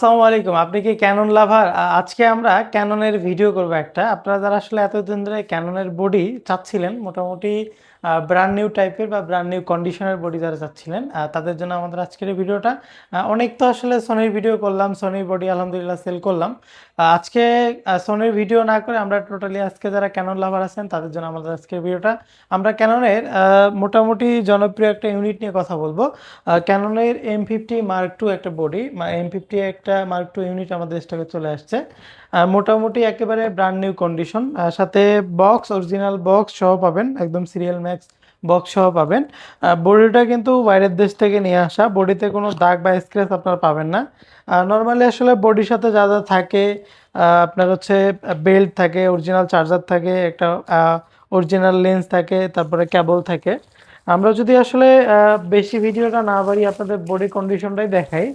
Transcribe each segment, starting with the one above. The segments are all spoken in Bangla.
আসসালামু আলাইকুম। আপনি কি ক্যানন লাভার? আজকে আমরা ক্যাননের ভিডিও করব একটা। আপনারা যারা আসলে এতদিন ধরে ক্যাননের বডি চাচ্ছিলেন, মোটামুটি ব্র্যান্ড নিউ টাইপের বা ব্র্যান্ড নিউ কন্ডিশনের বডি যারা চাচ্ছিলেন, তাদের জন্য আমাদের আজকের এই ভিডিওটা। অনেক তো আসলে সোনির ভিডিও করলাম, সোনির বডি আলহামদুলিল্লাহ সেল করলাম। আজকে সোনির ভিডিও না করে আমরা টোটালি আজকে যারা ক্যানন লাভার আছেন তাদের জন্য আমাদের আজকের ভিডিওটা। আমরা ক্যাননের মোটামুটি জনপ্রিয় একটা ইউনিট নিয়ে কথা বলবো। ক্যাননের M50 Mark II একটা বডি, M50 একটা Mark II ইউনিট আমাদের স্টকে চলে আসছে। মোটামুটি একেবারে ব্র্যান্ড নিউ কন্ডিশন, সাথে বক্স, অরিজিনাল বক্স সহ পাবেন, একদম সিরিয়াল ম্যাক্স বক্স সহ পাবেন। বডিটা কিন্তু বাইরের দেশ থেকে নিয়ে আসা, বডিতে কোনো দাগ বা স্ক্র্যাচ আপনারা পাবেন না। নর্মালি আসলে বডির সাথে যা যা থাকে, আপনার হচ্ছে বেল্ট থাকে, অরিজিনাল চার্জার থাকে, একটা অরিজিনাল লেন্স থাকে, তারপরে কেবল থাকে। আমরা যদি আসলে বেশি ভিডিওটা না বাড়ি আপনাদের বডি কন্ডিশনটাই দেখাই।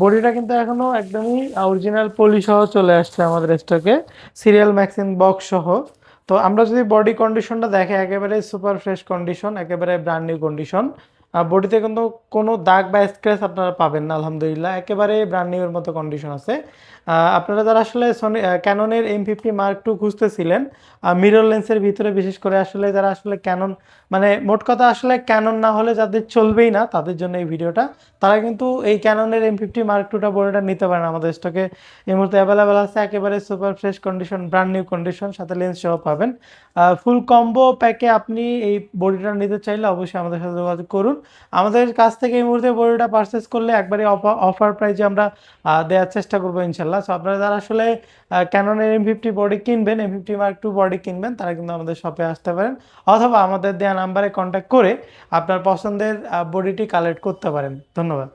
বডিটা কিন্তু এখনো একদমই অরিজিনাল পলি সহ চলে আসছে আমাদের স্টকে, সিরিয়াল ম্যাক্সিন বক্স সহ। তো আমরা যদি বডি কন্ডিশনটা দেখে, একেবারে সুপার ফ্রেশ কন্ডিশন, একেবারে ব্র্যান্ড নিউ কন্ডিশন। বডিতে কিন্তু কোনো দাগ বা স্ক্র্যাচ আপনারা পাবেন না, আলহামদুলিল্লাহ একেবারে ব্র্যান্ড নিউ এর মতো কন্ডিশন আছে। আপনারা যারা আসলে সোনি ক্যাননের M50 Mark II খুঁজতেছিলেন, মিরর লেন্সের ভিতরে, বিশেষ করে আসলে যারা আসলে ক্যানন, মানে মোট কথা আসলে ক্যানন না হলে যাদের চলবেই না তাদের জন্য এই ভিডিওটা, তারা কিন্তু এই ক্যাননের M50 Mark II বডিটা নিতে পারেন। আমাদের স্টকে এই মুহূর্তে অ্যাভেলেবেল আছে, একেবারে super fresh condition, brand new condition, সাথে লেন্স সহ পাবেন। ফুল কম্বো প্যাকে আপনি এই বডিটা নিতে চাইলে অবশ্যই আমাদের সাথে যোগাযোগ করুন। আমাদের কাছ থেকে এই মুহূর্তে বডিটা পারচেস করলে একবারে অফার প্রাইজে আমরা দেওয়ার চেষ্টা করবো ইনশাল্লাহ। সো আপনারা যারা আসলে ক্যাননের M50 বডি কিনবেন, M50 Mark II বডি কিনবেন, তারা কিন্তু আমাদের শপে আসতে পারেন, অথবা আমাদের দেওয়া নাম্বারে কন্ট্যাক্ট করে আপনার পছন্দের বডিটি কালেক্ট করতে পারেন। ধন্যবাদ।